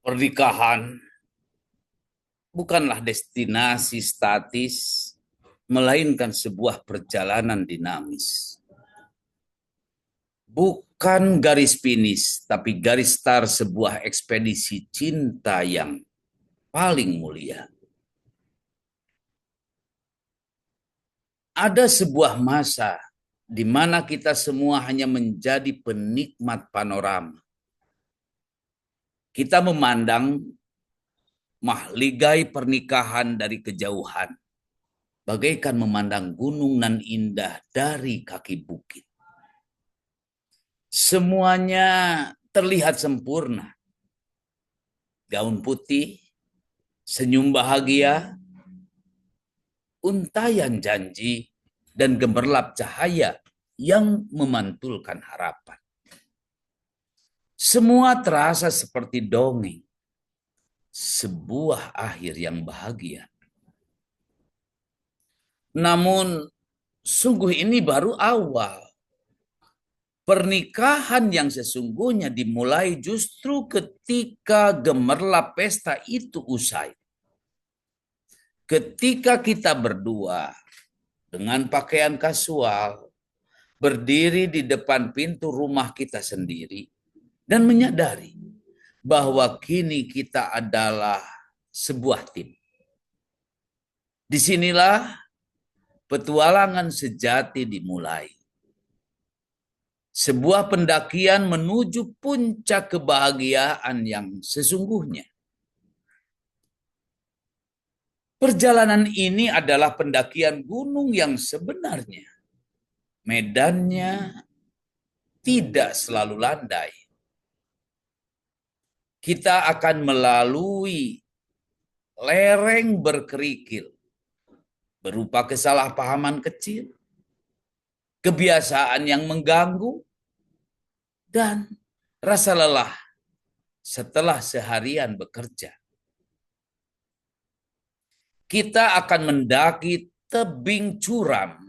Pernikahan bukanlah destinasi statis, melainkan sebuah perjalanan dinamis. Bukan garis finish, tapi garis start sebuah ekspedisi cinta yang paling mulia. Ada sebuah masa di mana kita semua hanya menjadi penikmat panorama. Kita memandang mahligai pernikahan dari kejauhan, bagaikan memandang gunung nan indah dari kaki bukit. Semuanya terlihat sempurna. Gaun putih, senyum bahagia, untayan janji, dan gemerlap cahaya yang memantulkan harapan. Semua terasa seperti dongeng, sebuah akhir yang bahagia. Namun, sungguh ini baru awal. Pernikahan yang sesungguhnya dimulai justru ketika gemerlap pesta itu usai. Ketika kita berdua dengan pakaian kasual berdiri di depan pintu rumah kita sendiri dan menyadari bahwa kini kita adalah sebuah tim. Disinilah petualangan sejati dimulai. Sebuah pendakian menuju puncak kebahagiaan yang sesungguhnya. Perjalanan ini adalah pendakian gunung yang sebenarnya. Medannya tidak selalu landai. Kita akan melalui lereng berkerikil, berupa kesalahpahaman kecil, kebiasaan yang mengganggu, dan rasa lelah setelah seharian bekerja. Kita akan mendaki tebing curam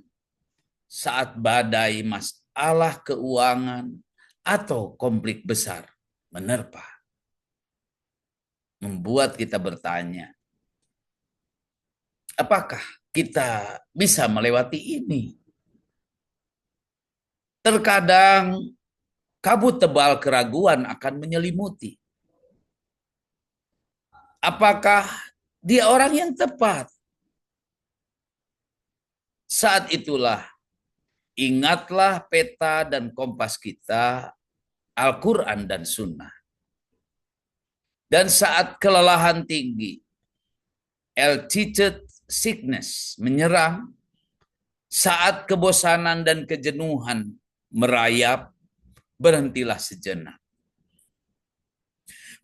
saat badai masalah keuangan atau konflik besar menerpa. Membuat kita bertanya, apakah kita bisa melewati ini? Terkadang kabut tebal keraguan akan menyelimuti. Apakah dia orang yang tepat? Saat itulah, ingatlah peta dan kompas kita, Al-Quran dan Sunnah. Dan saat kelelahan tinggi, altitude sickness menyerang, saat kebosanan dan kejenuhan merayap, berhentilah sejenak.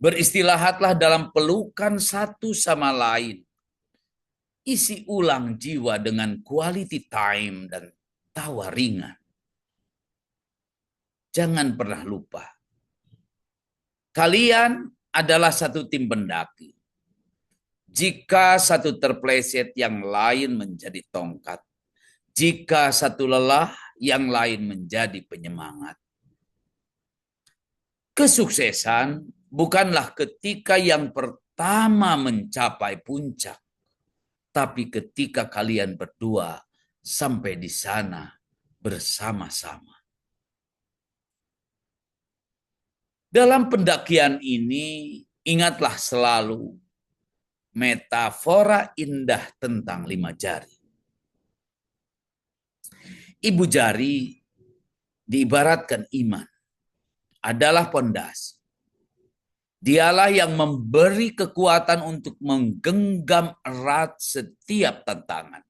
Beristirahatlah dalam pelukan satu sama lain. Isi ulang jiwa dengan quality time dan tawa ringan. Jangan pernah lupa, kalian adalah satu tim pendaki. Jika satu terpleset, yang lain menjadi tongkat. Jika satu lelah, yang lain menjadi penyemangat. Kesuksesan bukanlah ketika yang pertama mencapai puncak, tapi ketika kalian berdua sampai di sana bersama-sama. Dalam pendakian ini, ingatlah selalu metafora indah tentang 5 jari. Ibu jari diibaratkan iman, adalah pondasi. Dialah yang memberi kekuatan untuk menggenggam erat setiap tantangan.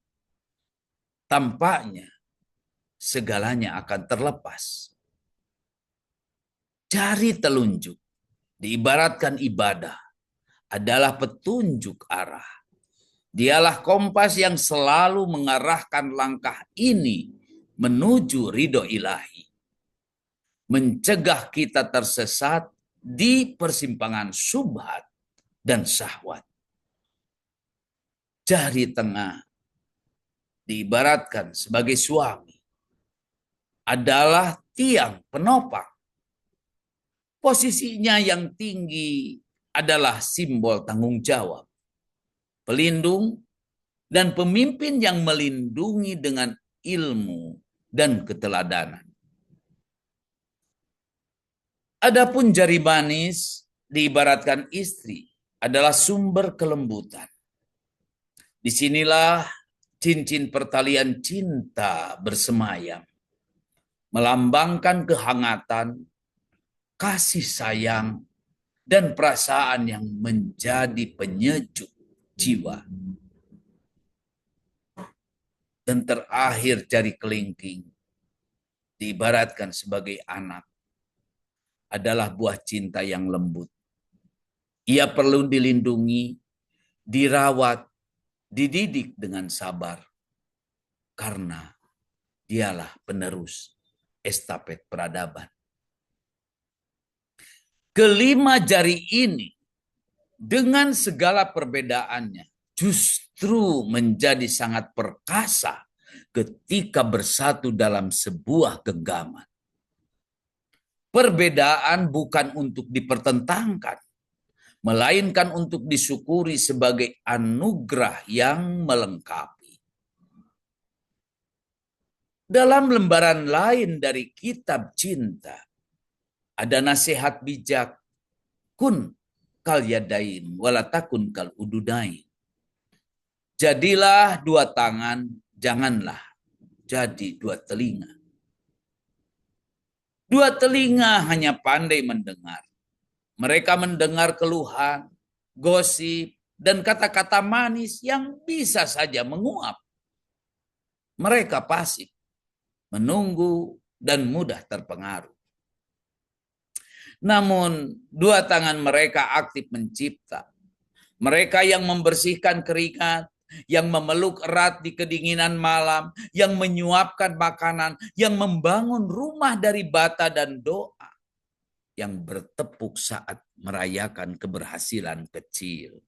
Tampaknya segalanya akan terlepas. Jari telunjuk diibaratkan ibadah, adalah petunjuk arah. Dialah kompas yang selalu mengarahkan langkah ini menuju ridho ilahi. Mencegah kita tersesat di persimpangan syubhat dan syahwat. Jari tengah diibaratkan sebagai suami, adalah tiang penopang. Posisinya yang tinggi adalah simbol tanggung jawab, pelindung, dan pemimpin yang melindungi dengan ilmu dan keteladanan. Adapun jari manis diibaratkan istri adalah sumber kelembutan. Disinilah cincin pertalian cinta bersemayam, melambangkan kehangatan, kasih sayang, dan perasaan yang menjadi penyejuk jiwa. Dan terakhir jari kelingking diibaratkan sebagai anak adalah buah cinta yang lembut. Ia perlu dilindungi, dirawat, dididik dengan sabar, karena dialah penerus estafet peradaban. Kelima jari ini dengan segala perbedaannya justru menjadi sangat perkasa ketika bersatu dalam sebuah genggaman. Perbedaan bukan untuk dipertentangkan, melainkan untuk disyukuri sebagai anugerah yang melengkapi. Dalam lembaran lain dari kitab cinta, ada nasihat bijak, kun kal yadain walatakun kal ududain. Jadilah dua tangan, janganlah jadi dua telinga. Dua telinga hanya pandai mendengar. Mereka mendengar keluhan, gosip, dan kata-kata manis yang bisa saja menguap. Mereka pasif, menunggu, dan mudah terpengaruh. Namun, dua tangan mereka aktif mencipta. Mereka yang membersihkan keringat, yang memeluk erat di kedinginan malam, yang menyuapkan makanan, yang membangun rumah dari bata dan doa, yang bertepuk saat merayakan keberhasilan kecil.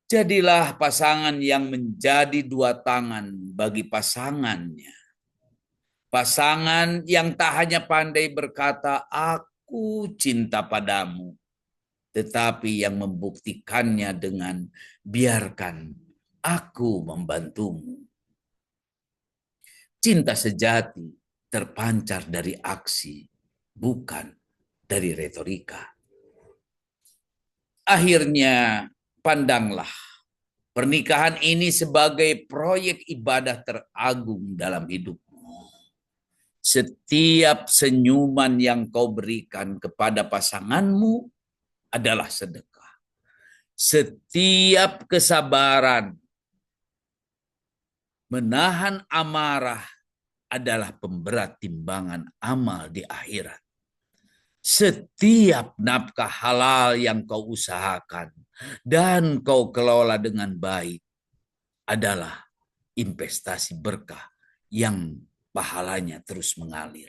Jadilah pasangan yang menjadi dua tangan bagi pasangannya. Pasangan yang tak hanya pandai berkata, "Aku cinta padamu," tetapi yang membuktikannya dengan "Biarkan aku membantumu." Cinta sejati terpancar dari aksi, bukan dari retorika. Akhirnya, pandanglah pernikahan ini sebagai proyek ibadah teragung dalam hidupmu. Setiap senyuman yang kau berikan kepada pasanganmu adalah sedekah. Setiap kesabaran menahan amarah adalah pemberat timbangan amal di akhirat. Setiap nafkah halal yang kau usahakan dan kau kelola dengan baik adalah investasi berkah yang pahalanya terus mengalir.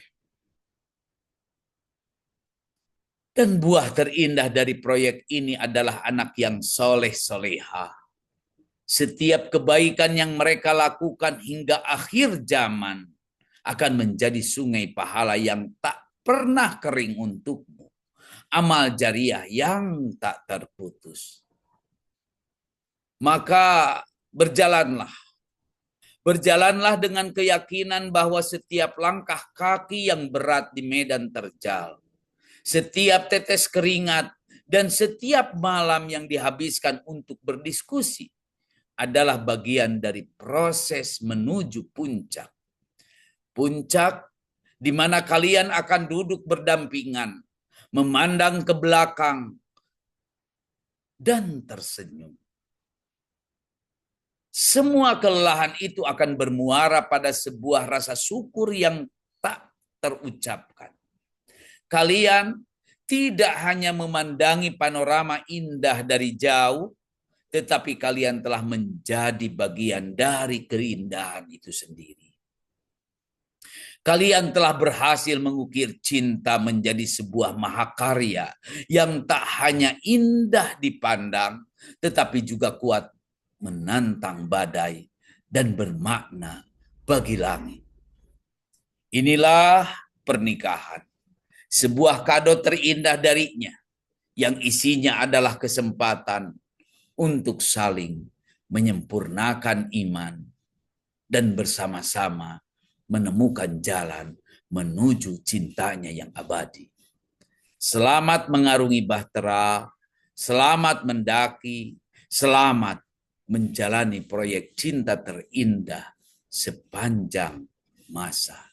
Dan buah terindah dari proyek ini adalah anak yang soleh-soleha. Setiap kebaikan yang mereka lakukan hingga akhir zaman akan menjadi sungai pahala yang tak pernah kering untukmu. Amal jariah yang tak terputus. Maka berjalanlah. Berjalanlah dengan keyakinan bahwa setiap langkah kaki yang berat di medan terjal, setiap tetes keringat, dan setiap malam yang dihabiskan untuk berdiskusi adalah bagian dari proses menuju puncak. Puncak di mana kalian akan duduk berdampingan, memandang ke belakang, dan tersenyum. Semua kelelahan itu akan bermuara pada sebuah rasa syukur yang tak terucapkan. Kalian tidak hanya memandangi panorama indah dari jauh, tetapi kalian telah menjadi bagian dari keindahan itu sendiri. Kalian telah berhasil mengukir cinta menjadi sebuah mahakarya yang tak hanya indah dipandang, tetapi juga kuat menantang badai dan bermakna bagi langit. Inilah pernikahan, sebuah kado terindah darinya, yang isinya adalah kesempatan untuk saling menyempurnakan iman dan bersama-sama menemukan jalan menuju cintanya yang abadi. Selamat mengarungi bahtera, selamat mendaki, selamat menjalani proyek cinta terindah sepanjang masa.